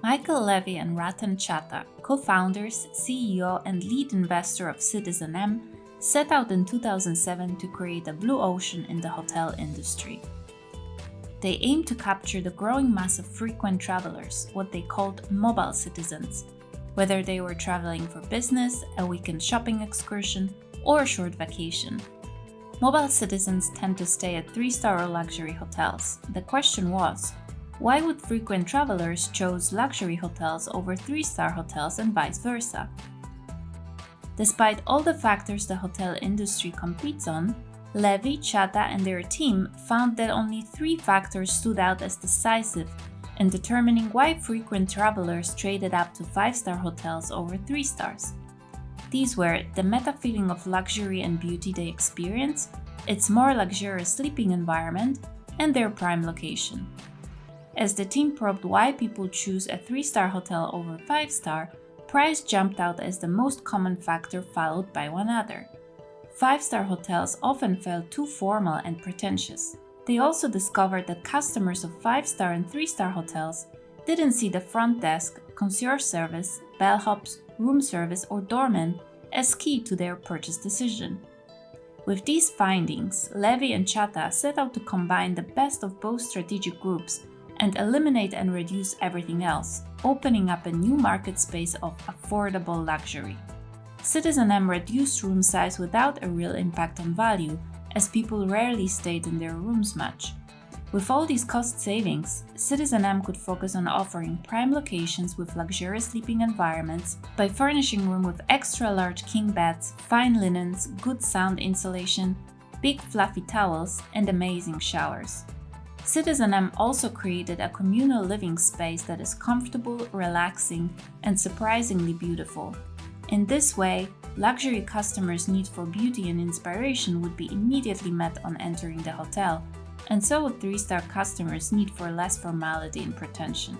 Michael Levy and Ratan Chadha, co-founders, CEO, and lead investor of citizenM, set out in 2007 to create a blue ocean in the hotel industry. They aimed to capture the growing mass of frequent travelers, what they called mobile citizens, whether they were traveling for business, a weekend shopping excursion, or a short vacation. Mobile citizens tend to stay at 3-star or luxury hotels. The question was, why would frequent travelers choose luxury hotels over 3-star hotels and vice versa? Despite all the factors the hotel industry competes on, Levy, Chadha, and their team found that only 3 factors stood out as decisive in determining why frequent travelers traded up to 5-star hotels over 3 stars. These were the meta feeling of luxury and beauty they experience, its more luxurious sleeping environment, and their prime location. As the team probed why people choose a 3-star hotel over 5-star, price jumped out as the most common factor, followed by one other. 5-star hotels often felt too formal and pretentious. They also discovered that customers of 5-star and 3-star hotels didn't see the front desk, concierge service, bellhops, room service, or doorman as key to their purchase decision. With these findings, Levy and Chadha set out to combine the best of both strategic groups and eliminate and reduce everything else, opening up a new market space of affordable luxury. citizenM reduced room size without a real impact on value, as people rarely stayed in their rooms much. With all these cost savings, citizenM could focus on offering prime locations with luxurious sleeping environments by furnishing room with extra large king beds, fine linens, good sound insulation, big fluffy towels, and amazing showers. citizenM also created a communal living space that is comfortable, relaxing, and surprisingly beautiful. In this way, luxury customers' need for beauty and inspiration would be immediately met on entering the hotel, and so would 3-star customers' need for less formality and pretension.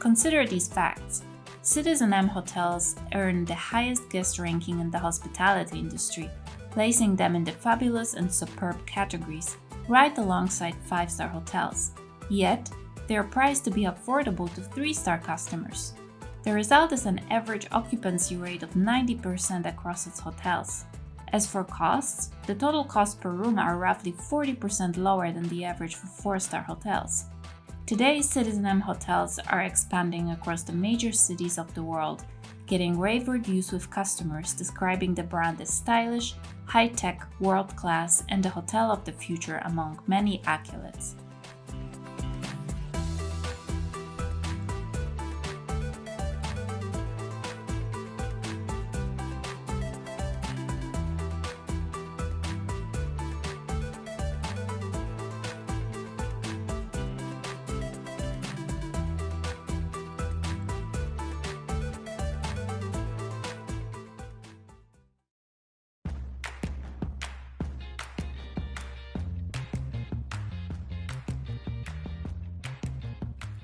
Consider these facts. citizenM hotels earn the highest guest ranking in the hospitality industry, placing them in the fabulous and superb categories, right alongside 5-star hotels. Yet, they are priced to be affordable to 3-star customers. The result is an average occupancy rate of 90% across its hotels. As for costs, the total costs per room are roughly 40% lower than the average for 4-star hotels. Today, citizenM hotels are expanding across the major cities of the world, getting rave reviews with customers describing the brand as stylish, high-tech, world-class, and the hotel of the future among many accolades.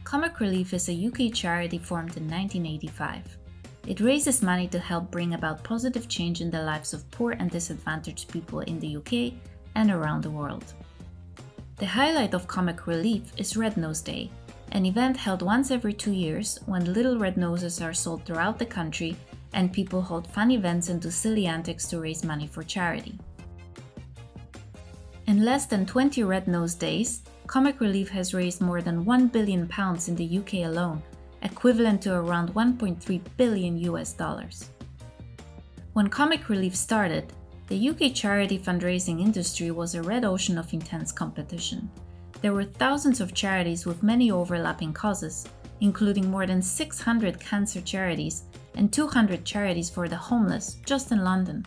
Comic Relief is a UK charity formed in 1985. It raises money to help bring about positive change in the lives of poor and disadvantaged people in the UK and around the world. The highlight of Comic Relief is Red Nose Day, an event held once every 2 years when little red noses are sold throughout the country and people hold fun events and do silly antics to raise money for charity. In less than 20 Red Nose Days, Comic Relief has raised more than £1 billion in the UK alone, equivalent to around $1.3 billion US. When Comic Relief started, the UK charity fundraising industry was a red ocean of intense competition. There were thousands of charities with many overlapping causes, including more than 600 cancer charities and 200 charities for the homeless just in London.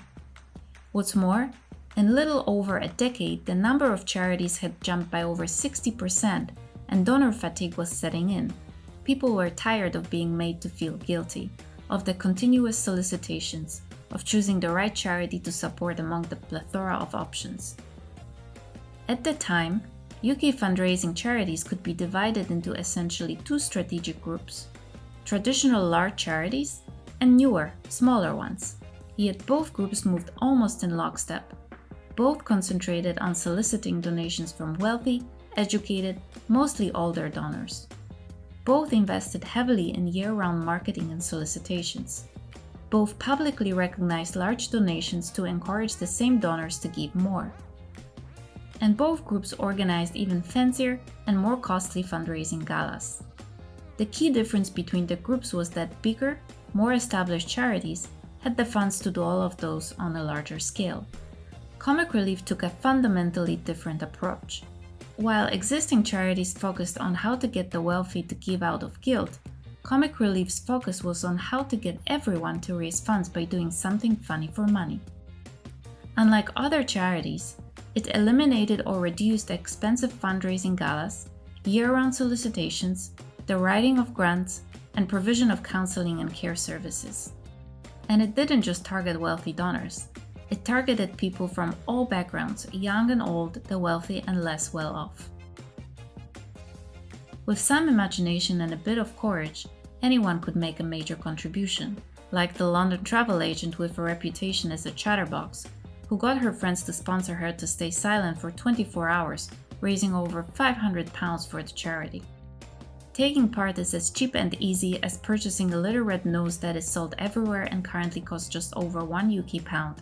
What's more, in little over a decade, the number of charities had jumped by over 60%, and donor fatigue was setting in. People were tired of being made to feel guilty, of the continuous solicitations, of choosing the right charity to support among the plethora of options. At the time, UK fundraising charities could be divided into essentially 2 strategic groups: traditional large charities and newer, smaller ones. Yet both groups moved almost in lockstep. Both concentrated on soliciting donations from wealthy, educated, mostly older donors. Both invested heavily in year-round marketing and solicitations. Both publicly recognized large donations to encourage the same donors to give more. And both groups organized even fancier and more costly fundraising galas. The key difference between the groups was that bigger, more established charities had the funds to do all of those on a larger scale. Comic Relief took a fundamentally different approach. While existing charities focused on how to get the wealthy to give out of guilt, Comic Relief's focus was on how to get everyone to raise funds by doing something funny for money. Unlike other charities, it eliminated or reduced expensive fundraising galas, year-round solicitations, the writing of grants, and provision of counseling and care services. And it didn't just target wealthy donors. It targeted people from all backgrounds, young and old, the wealthy and less well off. With some imagination and a bit of courage, anyone could make a major contribution, like the London travel agent with a reputation as a chatterbox, who got her friends to sponsor her to stay silent for 24 hours, raising over £500 for the charity. Taking part is as cheap and easy as purchasing a little red nose that is sold everywhere and currently costs just over £1 UK pound,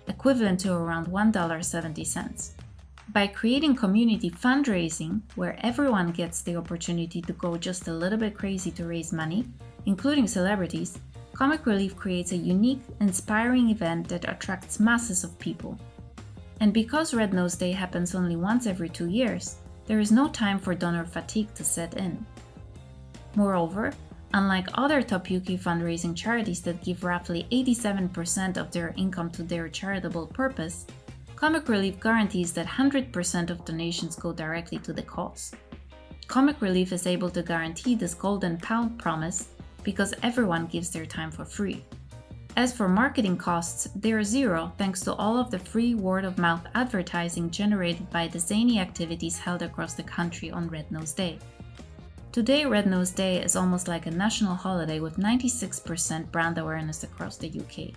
equivalent to around $1.70. By creating community fundraising, where everyone gets the opportunity to go just a little bit crazy to raise money, including celebrities, Comic Relief creates a unique, inspiring event that attracts masses of people. And because Red Nose Day happens only once every 2 years, there is no time for donor fatigue to set in. Moreover, unlike other top UK fundraising charities that give roughly 87% of their income to their charitable purpose, Comic Relief guarantees that 100% of donations go directly to the cause. Comic Relief is able to guarantee this golden pound promise because everyone gives their time for free. As for marketing costs, they are zero thanks to all of the free word-of-mouth advertising generated by the zany activities held across the country on Red Nose Day. Today, Red Nose Day is almost like a national holiday with 96% brand awareness across the UK.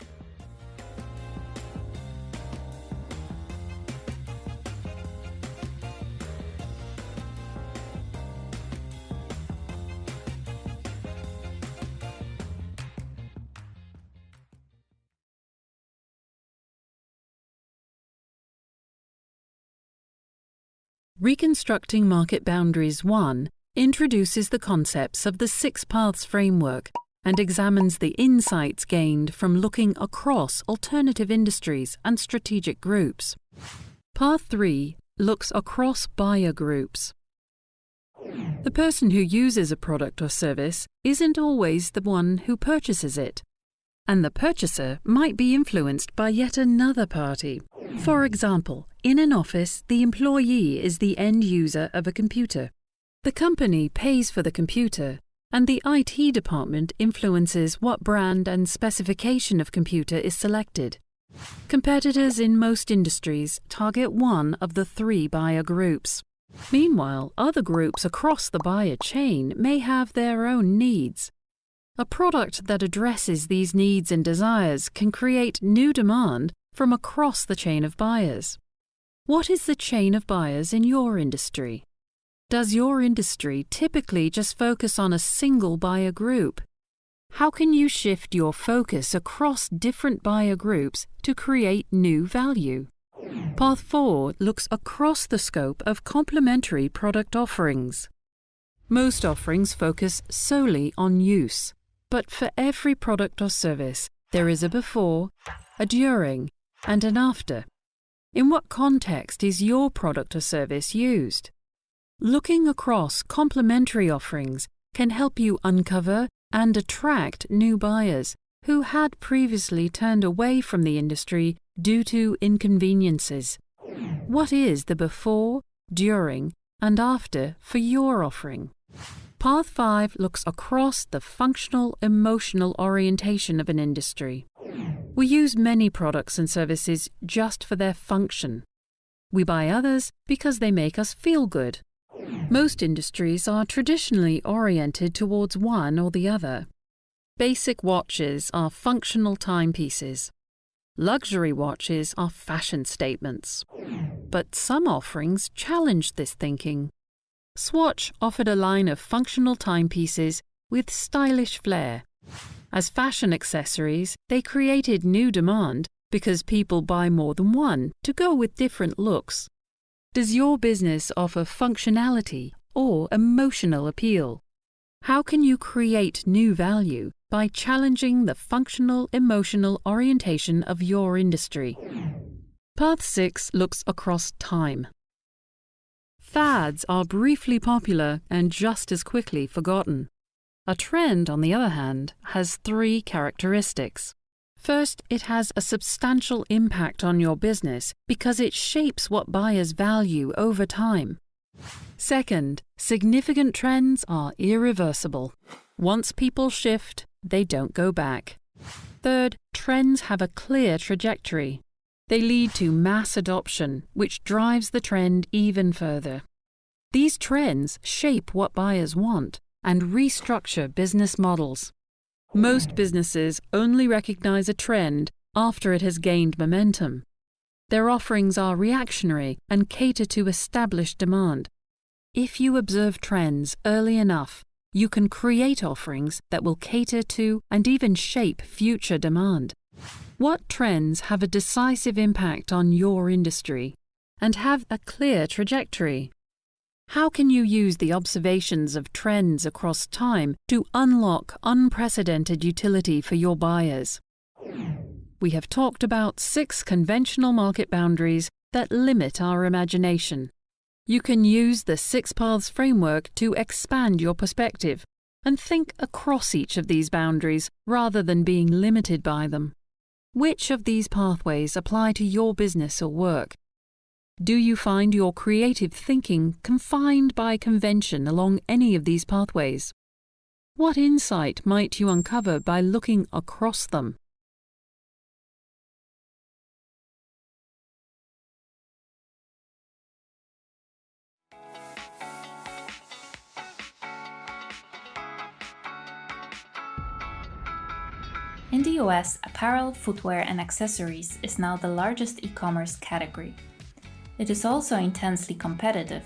Reconstructing Market Boundaries 1 introduces the concepts of the 6 Paths framework and examines the insights gained from looking across alternative industries and strategic groups. Path 3 looks across buyer groups. The person who uses a product or service isn't always the one who purchases it, and the purchaser might be influenced by yet another party. For example, in an office, the employee is the end user of a computer. The company pays for the computer, and the IT department influences what brand and specification of computer is selected. Competitors in most industries target one of the 3 buyer groups. Meanwhile, other groups across the buyer chain may have their own needs. A product that addresses these needs and desires can create new demand from across the chain of buyers. What is the chain of buyers in your industry? Does your industry typically just focus on a single buyer group? How can you shift your focus across different buyer groups to create new value? Path 4 looks across the scope of complementary product offerings. Most offerings focus solely on use, but for every product or service, there is a before, a during, and an after. In what context is your product or service used? Looking across complementary offerings can help you uncover and attract new buyers who had previously turned away from the industry due to inconveniences. What is the before, during, and after for your offering? Path 5 looks across the functional, emotional orientation of an industry. We use many products and services just for their function. We buy others because they make us feel good. Most industries are traditionally oriented towards one or the other. Basic watches are functional timepieces. Luxury watches are fashion statements. But some offerings challenge this thinking. Swatch offered a line of functional timepieces with stylish flair. As fashion accessories, they created new demand because people buy more than one to go with different looks. Does your business offer functionality or emotional appeal? How can you create new value by challenging the functional, emotional orientation of your industry? Path 6 looks across time. Fads are briefly popular and just as quickly forgotten. A trend, on the other hand, has 3 characteristics. First, it has a substantial impact on your business because it shapes what buyers value over time. Second, significant trends are irreversible. Once people shift, they don't go back. Third, trends have a clear trajectory. They lead to mass adoption, which drives the trend even further. These trends shape what buyers want and restructure business models. Most businesses only recognize a trend after it has gained momentum. Their offerings are reactionary and cater to established demand. If you observe trends early enough, you can create offerings that will cater to and even shape future demand. What trends have a decisive impact on your industry and have a clear trajectory? How can you use the observations of trends across time to unlock unprecedented utility for your buyers? We have talked about 6 conventional market boundaries that limit our imagination. You can use the 6 Paths framework to expand your perspective and think across each of these boundaries rather than being limited by them. Which of these pathways apply to your business or work? Do you find your creative thinking confined by convention along any of these pathways? What insight might you uncover by looking across them? In the US, apparel, footwear, and accessories is now the largest e-commerce category. It is also intensely competitive.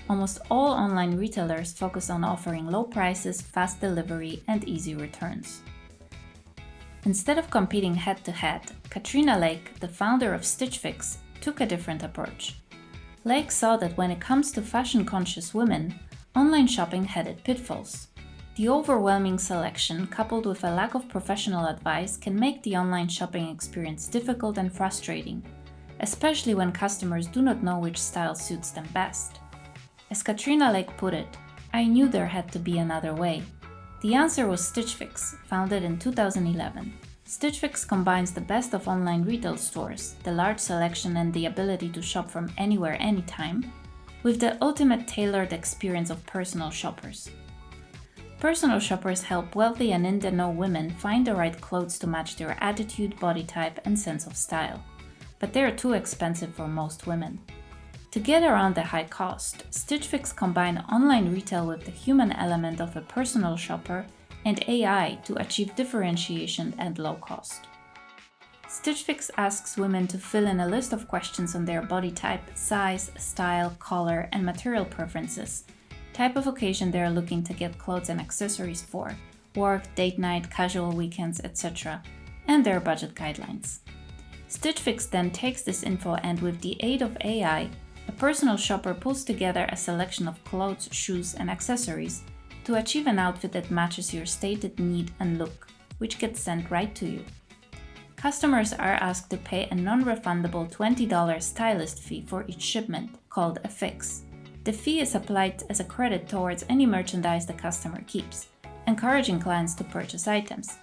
Almost all online retailers focus on offering low prices, fast delivery, and easy returns. Instead of competing head-to-head, Katrina Lake, the founder of Stitch Fix, took a different approach. Lake saw that when it comes to fashion-conscious women, online shopping had its pitfalls. The overwhelming selection, coupled with a lack of professional advice, can make the online shopping experience difficult and frustrating, especially when customers do not know which style suits them best. As Katrina Lake put it, "I knew there had to be another way." The answer was Stitch Fix, founded in 2011. Stitch Fix combines the best of online retail stores, the large selection and the ability to shop from anywhere, anytime, with the ultimate tailored experience of personal shoppers. Personal shoppers help wealthy and in-the-know women find the right clothes to match their attitude, body type, and sense of style. But they are too expensive for most women. To get around the high cost, Stitch Fix combine online retail with the human element of a personal shopper and AI to achieve differentiation and low cost. Stitch Fix asks women to fill in a list of questions on their body type, size, style, color, and material preferences, type of occasion they are looking to get clothes and accessories for, work, date night, casual weekends, etc., and their budget guidelines. Stitch Fix then takes this info and, with the aid of AI, a personal shopper pulls together a selection of clothes, shoes, and accessories to achieve an outfit that matches your stated need and look, which gets sent right to you. Customers are asked to pay a non-refundable $20 stylist fee for each shipment, called a fix. The fee is applied as a credit towards any merchandise the customer keeps, encouraging clients to purchase items.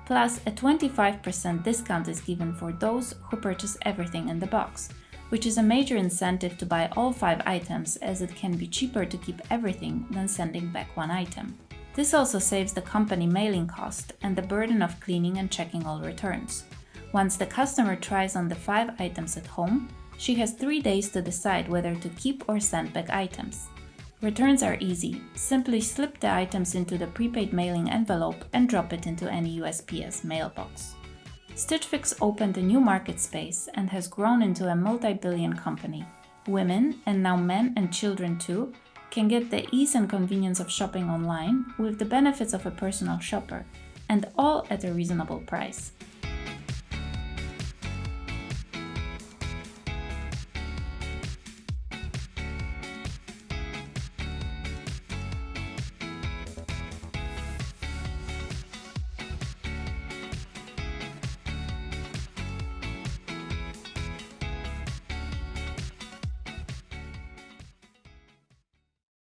Plus, a 25% discount is given for those who purchase everything in the box, which is a major incentive to buy all 5 items, as it can be cheaper to keep everything than sending back one item. This also saves the company mailing cost and the burden of cleaning and checking all returns. Once the customer tries on the 5 items at home, she has 3 days to decide whether to keep or send back items. Returns are easy. Simply slip the items into the prepaid mailing envelope and drop it into any USPS mailbox. Stitch Fix opened a new market space and has grown into a multi-billion company. Women, and now men and children too, can get the ease and convenience of shopping online with the benefits of a personal shopper, and all at a reasonable price.